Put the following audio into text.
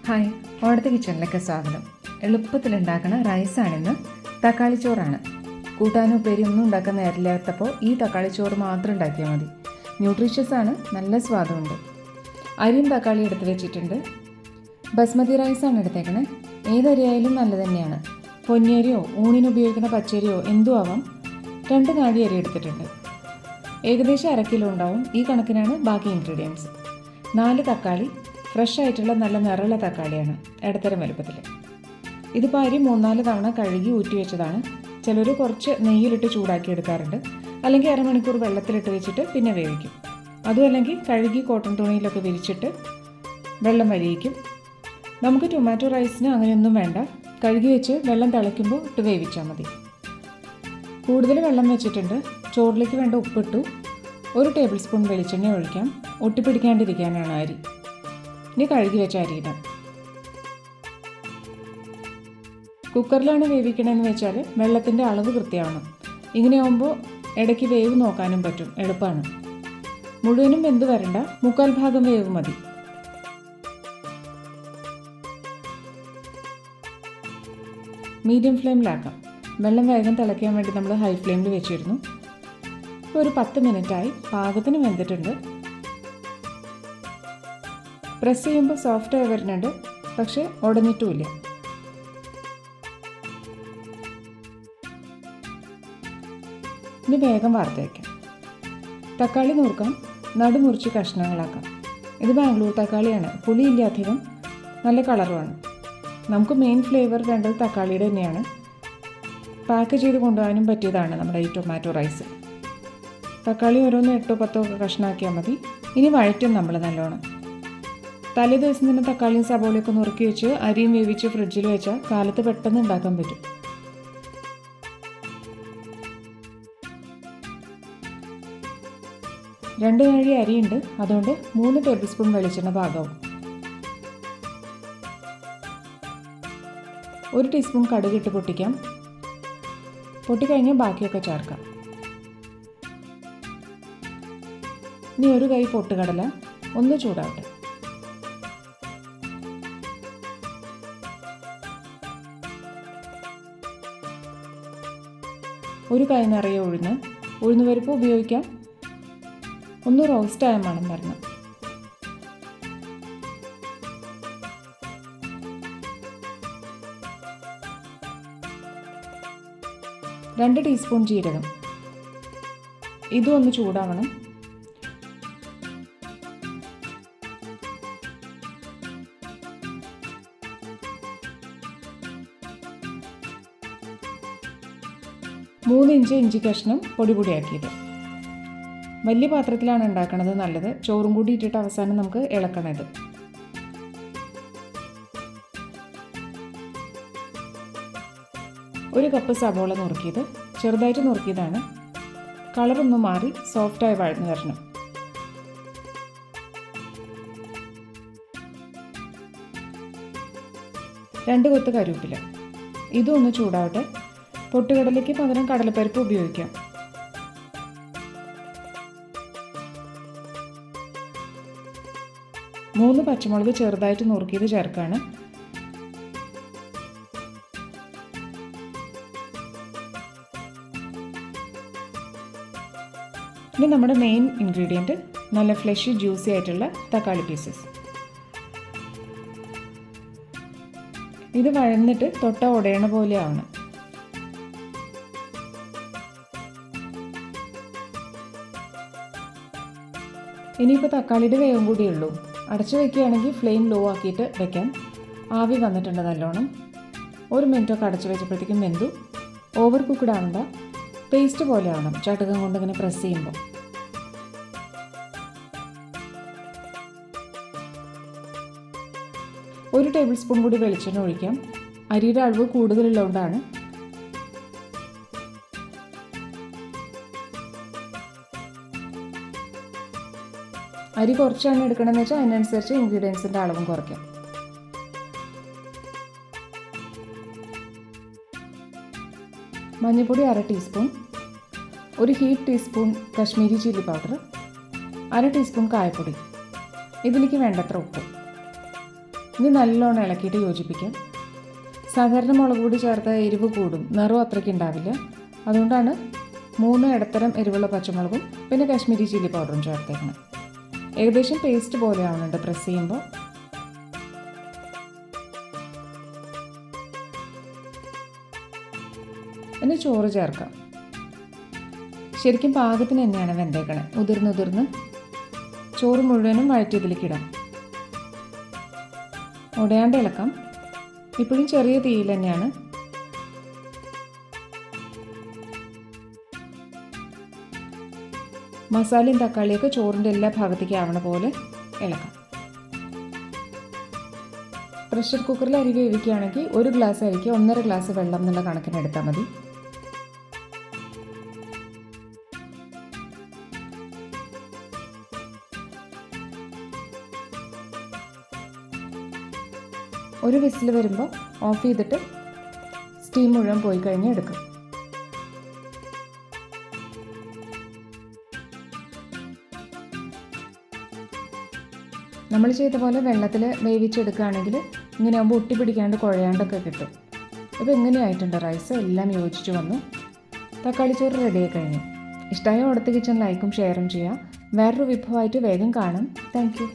Hi, ഓണത്തെ കിച്ചണിലേക്ക് സ്വാഗതം. എളുപ്പത്തിലുണ്ടാക്കുന്ന റൈസാണിന്ന്. തക്കാളി ചോറാണ്. കൂട്ടാനും ഉപ്പേരി ഒന്നും ഉണ്ടാക്കാൻ നേരില്ലാത്തപ്പോൾ ഈ തക്കാളി ചോറ് മാത്രം ഉണ്ടാക്കിയാൽ മതി. ന്യൂട്രീഷ്യസ് ആണ്, നല്ല സ്വാദുണ്ട്. അരിയും തക്കാളി എടുത്ത് വെച്ചിട്ടുണ്ട്. ബസ്മതി റൈസാണ് എടുത്തേക്കണേ. ഏതരിയായാലും നല്ലത് തന്നെയാണ്. പൊന്നിയരിയോ ഊണിന് ഉപയോഗിക്കുന്ന പച്ചരിയോ എന്തും ആവാം. 2 നാഴി അരി എടുത്തിട്ടുണ്ട്. ഏകദേശം 1/2 കിലോ ഉണ്ടാവും. ഈ കണക്കിനാണ് ബാക്കി ഇൻഗ്രീഡിയൻസ്. 4 തക്കാളി, ഫ്രഷ് ആയിട്ടുള്ള നല്ല നിറമുള്ള തക്കാളിയാണ്, ഇടത്തരം വലുപ്പത്തിൽ. ഇതിപ്പോൾ അരി 3-4 തവണ കഴുകി ഊറ്റി വെച്ചതാണ്. ചിലർ കുറച്ച് നെയ്യിലിട്ട് ചൂടാക്കി എടുക്കാറുണ്ട്. അല്ലെങ്കിൽ അരമണിക്കൂർ വെള്ളത്തിലിട്ട് വെച്ചിട്ട് പിന്നെ വേവിക്കും. അതും അല്ലെങ്കിൽ കഴുകി കോട്ടൺ തുണിയിലൊക്കെ വിരിച്ചിട്ട് വെള്ളം വലിയിക്കും. നമുക്ക് ടൊമാറ്റോ റൈസിന് അങ്ങനെയൊന്നും വേണ്ട. കഴുകി വെച്ച് വെള്ളം തിളയ്ക്കുമ്പോൾ ഇട്ട് വേവിച്ചാൽ മതി. കൂടുതൽ വെള്ളം വെച്ചിട്ടുണ്ട്. ചോറിലേക്ക് വേണ്ട ഉപ്പിട്ടു. 1 ടേബിൾ സ്പൂൺ വെളിച്ചെണ്ണ ഒഴിക്കാം. ഒട്ടിപ്പിടിക്കാണ്ടിരിക്കാനാണ് അരി. ഇനി കഴുകി വെച്ച അരിയിടാം. കുക്കറിലാണ് വേവിക്കണമെന്ന് വെച്ചാൽ വെള്ളത്തിൻ്റെ അളവ് കൃത്യമാണ്. ഇങ്ങനെയാവുമ്പോൾ ഇടയ്ക്ക് വേവ് നോക്കാനും പറ്റും, എളുപ്പമാണ്. മുഴുവനും വെന്ത് വരണ്ട, 1/4 ഭാഗം വേവ് മതി. മീഡിയം ഫ്ലെയിമിലാക്കാം. വെള്ളം വേഗം തിളയ്ക്കാൻ വേണ്ടി നമ്മൾ ഹൈ ഫ്ലെയിമിൽ വെച്ചിരുന്നു. ഇപ്പോൾ ഒരു 10 മിനിറ്റായി. പാകത്തിന് വെന്തിട്ടുണ്ട്. പ്രസ് ചെയ്യുമ്പോൾ സോഫ്റ്റായി വരുന്നുണ്ട്, പക്ഷേ ഉടഞ്ഞിട്ടുമില്ല. ഇനി വേഗം വാർത്ത് വയ്ക്കാം. തക്കാളി നുറുക്കാം. നടുമുറിച്ച് കഷ്ണങ്ങളാക്കാം. ഇത് ബാംഗ്ലൂർ തക്കാളിയാണ്. പുളിയില്ല അധികം, നല്ല കളറുമാണ്. നമുക്ക് മെയിൻ ഫ്ലേവർ വേണ്ടത് തക്കാളിയുടെ തന്നെയാണ്. പാക്ക് ചെയ്ത് കൊണ്ടുപോകാനും പറ്റിയതാണ് നമ്മുടെ ഈ ടൊമാറ്റോ റൈസ്. തക്കാളി ഓരോന്ന് 8-10 ഒക്കെ കഷ്ണമാക്കിയാൽ മതി. ഇനി വഴറ്റും നമ്മൾ നല്ലോണം. തലേ ദിവസം തന്നെ തക്കാളിയും സബോളയൊക്കെ നുറുക്കി വെച്ച് അരിയും വേവിച്ച് ഫ്രിഡ്ജിൽ വെച്ചാൽ കാലത്ത് പെട്ടെന്ന് ഉണ്ടാക്കാൻ പറ്റും. രണ്ട് നാഴി അരിയുണ്ട്, അതുകൊണ്ട് 3 ടേബിൾ സ്പൂൺ വെളിച്ചെണ്ണ പാകവും. 1 ടീസ്പൂൺ കടുകിട്ട് പൊട്ടിക്കാം. പൊട്ടിക്കഴിഞ്ഞാൽ ബാക്കിയൊക്കെ ചേർക്കാം. ഇനി 1 കൈ പൊട്ടുകടല ഒന്ന് ചൂടാവട്ടെ. ഒരു കൈ നിറയെ ഉഴുന്നുപരിപ്പ് ഉപയോഗിക്കാം. ഒന്ന് റോസ്റ്റായ മണം വരണം. രണ്ട് ടീസ്പൂൺ ജീരകം. ഇതും ഒന്ന് ചൂടാവണം. മൂന്ന് ഇഞ്ച് ഇഞ്ചി കഷ്ണം പൊടിയാക്കിയത്. വലിയ പാത്രത്തിലാണ് ഉണ്ടാക്കണത് നല്ലത്. ചോറും കൂടി ഇട്ടിട്ട് അവസാനം നമുക്ക് ഇളക്കണത്. ഒരു കപ്പ് സബോള നുറുക്കിയത്, ചെറുതായിട്ട് നുറുക്കിയതാണ്. കളറൊന്ന് മാറി സോഫ്റ്റായി വഴന്നു വരണം. രണ്ട് കൊത്ത് കറിവേപ്പില. ഇതും ഒന്ന് ചൂടാവട്ടെ. പൊട്ടുകടലയ്ക്ക് പകരം കടലപ്പരിപ്പ് ഉപയോഗിക്കാം. മൂന്ന് പച്ചമുളക് ചെറുതായിട്ട് നുറുക്കിയത് ചേർക്കാണ്. ഇനി നമ്മുടെ മെയിൻ ഇൻഗ്രീഡിയൻറ്റ് നല്ല ഫ്ലഷി ജ്യൂസി ആയിട്ടുള്ള തക്കാളി പീസസ്. ഇത് വഴന്നിട്ട് തൊട്ട ഉടയണ പോലെ ആവണം. ഇനിയിപ്പോൾ തക്കാളിയുടെ വേഗം കൂടിയേ ഉള്ളൂ. അടച്ചു വയ്ക്കുകയാണെങ്കിൽ ഫ്ലെയിം ലോ ആക്കിയിട്ട് വെക്കാം. ആവി വന്നിട്ടുണ്ട് നല്ലോണം. 1 മിനിറ്റൊക്കെ അടച്ചു വെച്ചപ്പോഴത്തേക്കും വെന്തു. ഓവർ കുക്ക്ഡ് ആവണ്ട, പേസ്റ്റ് പോലെ ആവണം. ചട്ടുകം കൊണ്ട് ഇങ്ങനെ പ്രസ് ചെയ്യുമ്പോൾ. ഒരു ടേബിൾ സ്പൂൺ കൂടി വെളിച്ചെണ്ണ ഒഴിക്കാം. അരിയുടെ അളവ് കൂടുതലുള്ളതുകൊണ്ടാണ്. അരി കുറച്ചാണ് എടുക്കണമെന്ന് വെച്ചാൽ അതിനനുസരിച്ച് ഇൻഗ്രീഡിയൻസിൻ്റെ അളവും കുറയ്ക്കാം. മഞ്ഞൾപ്പൊടി 1/2 teaspoon, 1 heat teaspoon Kashmiri chilli powder, 1/2 teaspoon കായപ്പൊടി. ഇതിലേക്ക് വേണ്ടത്ര ഉപ്പ്. ഇനി നല്ലോണം ഇളക്കിയിട്ട് യോജിപ്പിക്കാം. സാധാരണ മുളക് പൊടി ചേർത്ത എരിവ് കൂടും, നിറവും അത്രയ്ക്ക് ഉണ്ടാവില്ല. അതുകൊണ്ടാണ് 3 ഇടത്തരം എരിവുള്ള പച്ചമുളകും പിന്നെ കാശ്മീരി ചില്ലി പൗഡറും ചേർത്തേക്കണം. ഏകദേശം പേസ്റ്റ് പോലെ ആവുന്നുണ്ട് പ്രസ് ചെയ്യുമ്പോൾ. ഇനി ചോറ് ചേർക്കാം. ശരിക്കും പാകത്തിന് തന്നെയാണ് വെന്തേക്കണേ. ഉതിർന്ന് ചോറ് മുഴുവനും വഴറ്റിയതിലേക്ക് ഇടാം. ഉടയാണ്ട് ഇളക്കാം. ഇപ്പോഴും ചെറിയ തീയിൽ തന്നെയാണ്. മസാലയും തക്കാളിയൊക്കെ ചോറിൻ്റെ എല്ലാ ഭാഗത്തേക്ക് ആവണ പോലെ ഇളക്കാം. പ്രഷർ കുക്കറിൽ അരി വേവിക്കുകയാണെങ്കിൽ 1 ഗ്ലാസ് അരിക്ക് 1.5 ഗ്ലാസ് വെള്ളം എന്നുള്ള കണക്കിന് എടുത്താൽ മതി. ഒരു വിസിൽ വരുമ്പോൾ ഓഫ് ചെയ്തിട്ട് സ്റ്റീം മുഴുവൻ പോയി കഴിഞ്ഞ് എടുക്കും. നമ്മൾ ചെയ്ത പോലെ വെള്ളത്തിൽ വേവിച്ചെടുക്കുകയാണെങ്കിൽ ഇങ്ങനെ ആകുമ്പോൾ ഒട്ടി പിടിക്കാണ്ട് കുഴയാണ്ടൊക്കെ കിട്ടും. ഇപ്പോൾ എങ്ങനെയായിട്ടുണ്ട് റൈസ് എല്ലാം യോജിച്ച് വന്നു. തക്കാളി ചോറ് റെഡിയായി കഴിഞ്ഞു. ഇഷ്ടമായ അടുത്ത കിച്ചൺ ലൈക്കും ഷെയറും ചെയ്യാം. വേറൊരു വിഭവമായിട്ട് വേഗം കാണാം. Thank you.